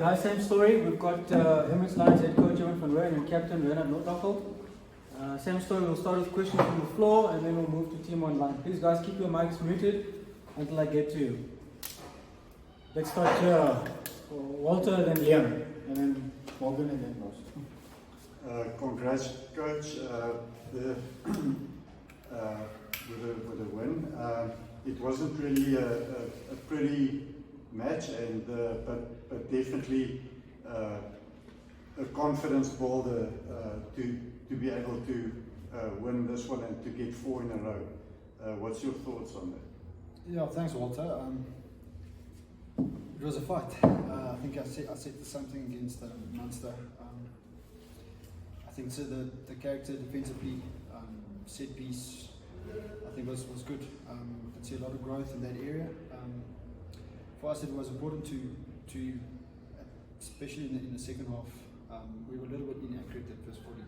Guys, same story. We've got Emirates Lions head coach Ivan van Rooyen and captain Reinhard Nothnagel. Same story. We'll start with questions from the floor and then we'll move to team online. Please, guys, keep your mics muted until I get to you. Let's start here. Walter, then Liam, and then Morgan, and then Ross. Congrats, coach, with the win. It wasn't really a pretty match, and but definitely a confidence builder to be able to win this one and to get 4 in a row. What's your thoughts on that? Yeah, thanks, Walter. It was a fight. I think I said something against Munster. I think so the character defensively, set piece, I think was good. We could see a lot of growth in that area. For us, it was important to especially in the second half, we were a little bit inaccurate at first 40.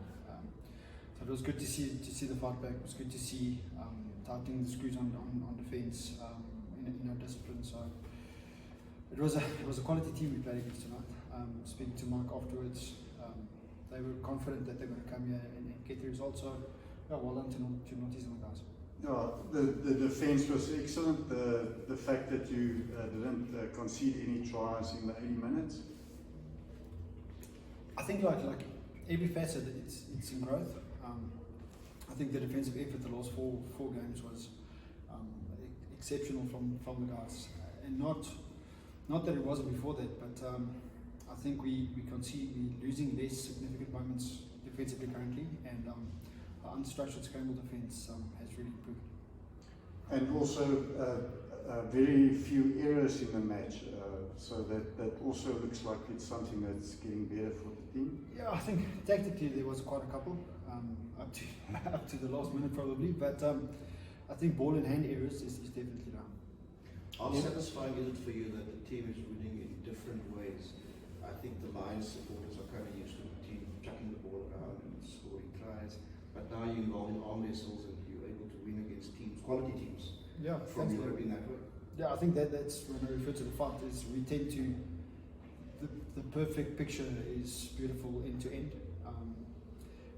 So it was good to see the fight back. It was good to see tightening the screws on defence in our discipline. So it was a quality team we played against tonight. Speaking to Mike afterwards, they were confident that they're going to come here and get the result. So yeah, well done to Notties and the guys. Yeah, the defence was excellent. The fact that you didn't concede any tries in the 80 minutes. I think like every facet, it's in growth. I think the defensive effort the last four games was exceptional from the guys, and not that it wasn't before that, but I think we losing less significant moments defensively currently, and our unstructured scramble defence has really improved. And also very few errors in the match, so that also looks like it's something that's getting better for the team. Yeah, I think tactically there was quite a couple, up to the last minute probably, but I think ball in hand errors is definitely down. How satisfying is it for you that the team is winning in different ways? I think the Lions supporters are kind of used to the team chucking the ball around and scoring tries, but now you're involved in arm wrestles and you're able to win against teams, quality teams. Yeah, from Europe in that way. Yeah, I think that's when I refer to the fight is we tend to the perfect picture is beautiful end to end.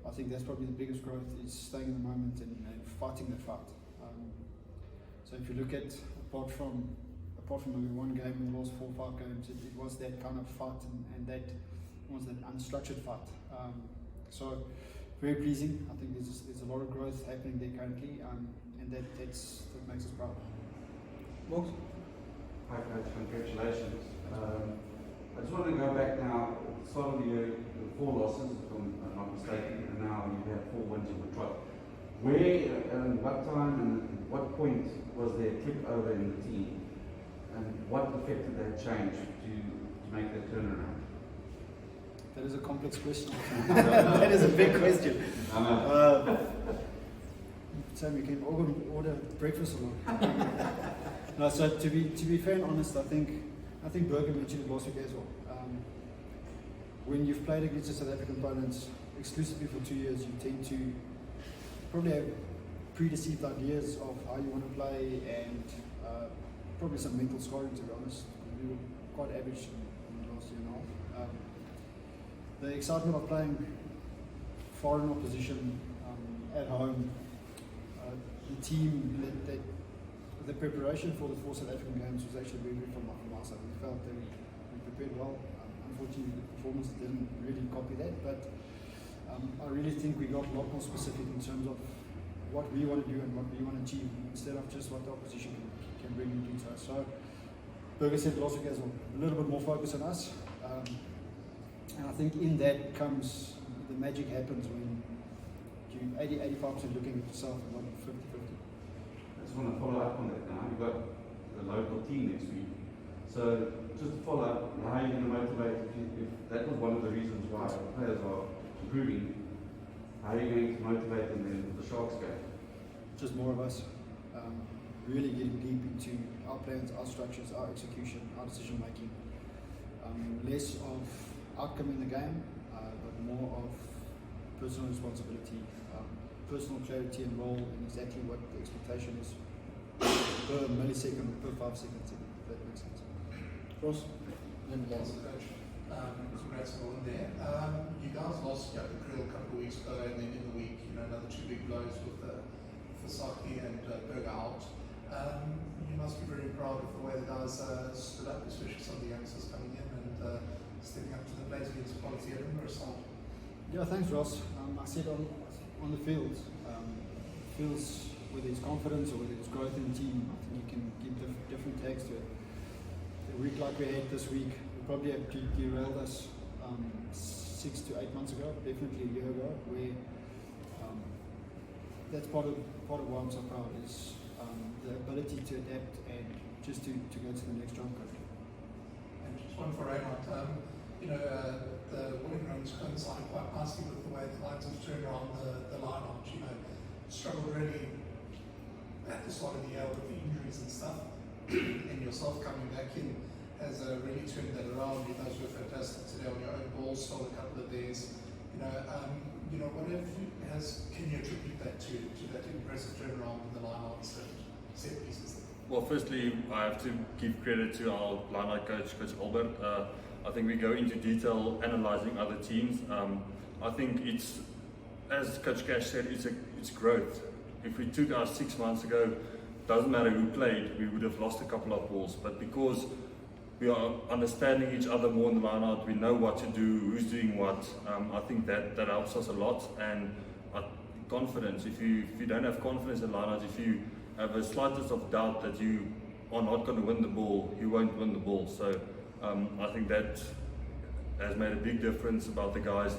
I think that's probably the biggest growth is staying in the moment and fighting the fight. So if you look at apart from maybe one game in the last 4 or 5 games, it was that kind of fight and that was that unstructured fight. So very pleasing. I think there's a lot of growth happening there currently, and that makes us proud. Box. Hi coach, congratulations. I just want to go back now. At the start of the year, 4 losses, if I'm not mistaken, and now you have 4 wins in the trot. Where and what time and what point was there a click over in the team, and what affected that change to make that turnaround? That is a complex question. That is a big question. So we can order breakfast or not. No, so to be fair and honest, I think Bergen mentioned it last week as well. When you've played against the South African opponents exclusively for 2 years, you tend to probably have predeceived ideas of how you want to play, and probably some mental scarring, to be honest. We were quite average in the last year and a half. The excitement of playing foreign opposition at home, the team, the preparation for the 4 South African games was actually very good from our side. We felt that we prepared well. Unfortunately, the performance didn't really copy that, but I really think we got a lot more specific in terms of what we want to do and what we want to achieve, instead of just what the opposition can bring and do to us. So, Berger said last week as well, a little bit more focus on us. And I think in that comes, the magic happens when you 80-85% looking at yourself and not 50-50. I just want to follow up on that now. You've got the local team next week. So just to follow up, how are you going to motivate, if that was one of the reasons why players are improving, how are you going to motivate them then for the Sharks game? Just more of us. Really getting deep into our plans, our structures, our execution, our decision making. Less of outcome in the game, but more of personal responsibility, personal clarity and role, and exactly what the expectation is per millisecond, per 5 seconds, if that makes sense. Ross? Coach, the two big blows with Fasaki and Berger out. You must be very proud of the way the guys stood up, especially some of the youngsters coming in and stepping up to the plate against quality Edinburgh side. Yeah, thanks Ross. I said on the field, feels whether it's confidence or whether it's growth in the team, I think you can give different tags to it. A week like we had this week, we probably have derailed us 6 to 8 months ago, definitely a year ago, where that's part of why I'm so proud is the ability to adapt and just to go to the next jump cut. And just one for Reinhard. The winning runs coincided quite nicely with the way the Lions have turned around the line-out. Struggled really at the start of the year with the injuries and stuff, and yourself coming back in has really turned that around. You guys were fantastic today on your own ball, stole a couple of theirs. Can you attribute that to that impressive turnaround in the line-outs and set pieces? Well, firstly, I have to give credit to our line-out coach, Coach Albert. I think we go into detail analysing other teams. I think it's, as Coach Cash said, it's growth. If we took us 6 months ago, doesn't matter who played, we would have lost a couple of balls. But because we are understanding each other more in the line-out, we know what to do, who's doing what. I think that helps us a lot. And confidence. If you don't have confidence in line-out, if you have a slightest of doubt that you are not going to win the ball, you won't win the ball. So I think that has made a big difference about the guys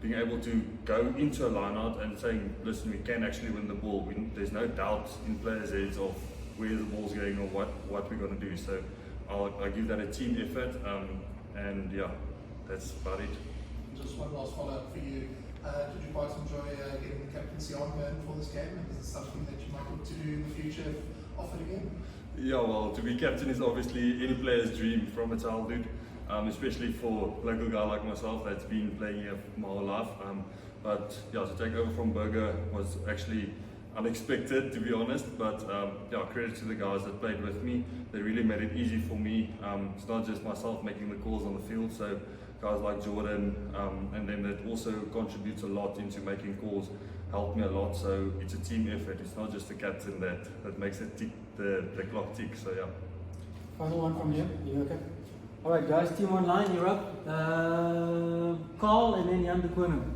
being able to go into a line-out and saying, listen, we can actually win the ball. There's no doubt in players' heads of where the ball's going or what we're going to do. So I give that a team effort, and yeah, that's about it. Just one last follow-up for you. Did you guys enjoy getting the captaincy armband for this game? And is it something that you might look to do in the future if offered again? Yeah, well, to be captain is obviously any player's dream from a childhood, especially for a local guy like myself that's been playing here my whole life. But yeah, to take over from Berger was actually unexpected, to be honest. But yeah, credit to the guys that played with me. They really made it easy for me. It's not just myself making the calls on the field. So guys like Jordan and them that also contributes a lot into making calls helped me a lot. So it's a team effort. It's not just the captain that makes it tick, the clock tick. So yeah. Final one from you. You okay? All right, guys. Team online, you're up. Carl and then Jan de Koning.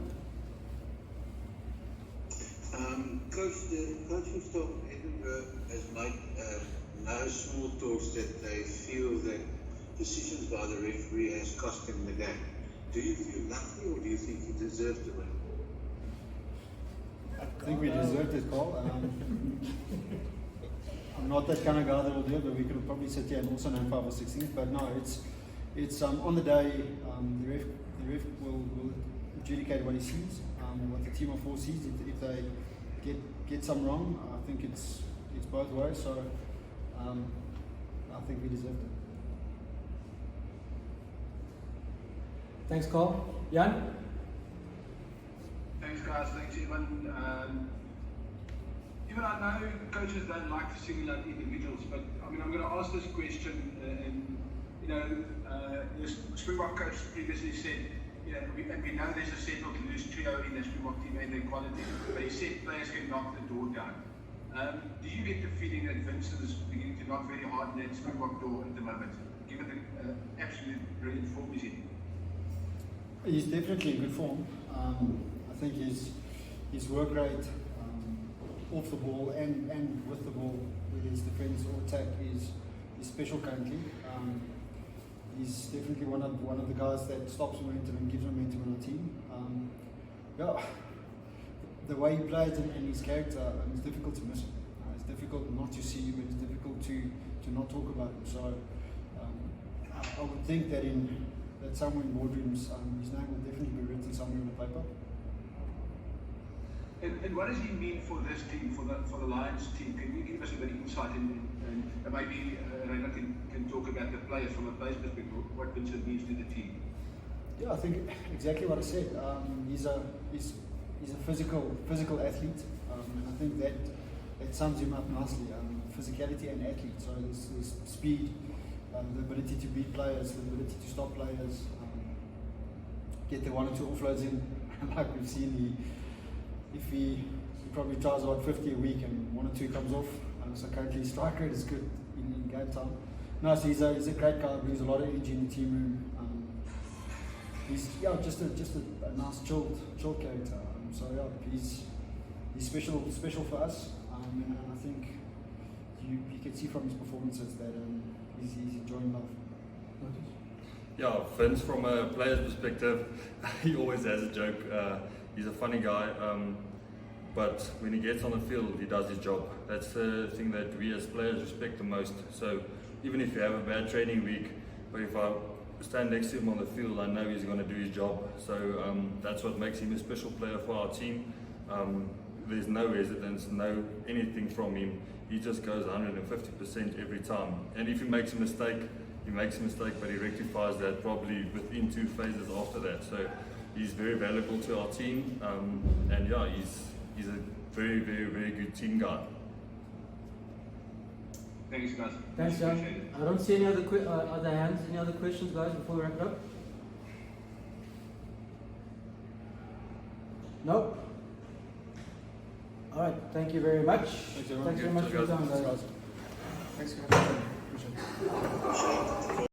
Coach, the coaching staff in Edinburgh has made no small talks that they feel that decisions by the referee has cost him the game. Do you feel lucky or do you think he deserved to win? I think we deserved it, Carl. I'm not that kind of guy that will do it, but we could have probably sit here and also known 5 or 6 things. But no, it's on the day the ref will adjudicate what he sees, what the team of 4 sees. If they get some wrong, I think it's both ways. So I think we deserved it. Thanks, Carl. Jan? Thanks, guys. Thanks, Ivan. Even I know coaches don't like to single out individuals, but I mean, I'm going to ask this question. The Springbok coach previously said, and we know there's a settled loose trio in the Springbok team and their quality, but he said players can knock the door down. Do you get the feeling that Vincent is beginning to knock very hard in that Springbok door at the moment, given the absolute brilliant form he's in? He's definitely in good form. I think his work rate off the ball and with the ball, whether it's defence or attack, is special currently. He's definitely one of the guys that stops momentum and gives momentum on our team. The way he plays and his character, it's difficult to miss him. It's difficult not to see him, but it's difficult to not talk about him. So I would think that somewhere in boardrooms, his name will definitely be written somewhere on the paper. And what does he mean for this team, for the Lions team? Can you give us a bit of insight and maybe Reinhard can talk about the players from a player's perspective, what Vincent means to the team? Yeah, I think exactly what I said. He's a physical athlete, and I think that sums him up nicely. Physicality and athlete. So there's speed, the ability to beat players, the ability to stop players, get the 1 or 2 offloads in, like we've seen. If he he probably tries about 50 a week and 1 or 2 comes off. So currently his strike rate is good in game time. No, so he's a great guy, brings a lot of energy in the team room. He's just a nice chilled character. So yeah, he's special for us, and I think you can see from his performances that he's enjoying life. Yeah, Vince, from a player's perspective, he always has a joke. He's a funny guy, but when he gets on the field, he does his job. That's the thing that we as players respect the most. So even if you have a bad training week, but if I stand next to him on the field, I know he's going to do his job. So that's what makes him a special player for our team. There's no hesitance, no anything from him. He just goes 150% every time. And if he makes a mistake, he makes a mistake, but he rectifies that probably within 2 phases after that. So he's very valuable to our team, and yeah, he's a very, very, very good team guy. Thanks, guys. Thanks, John. I don't see any other hands. Any other questions, guys, before we wrap it up? Nope. All right. Thank you very much. Thanks, everyone. Thanks very much for your time, guys. Thanks, guys. Appreciate it.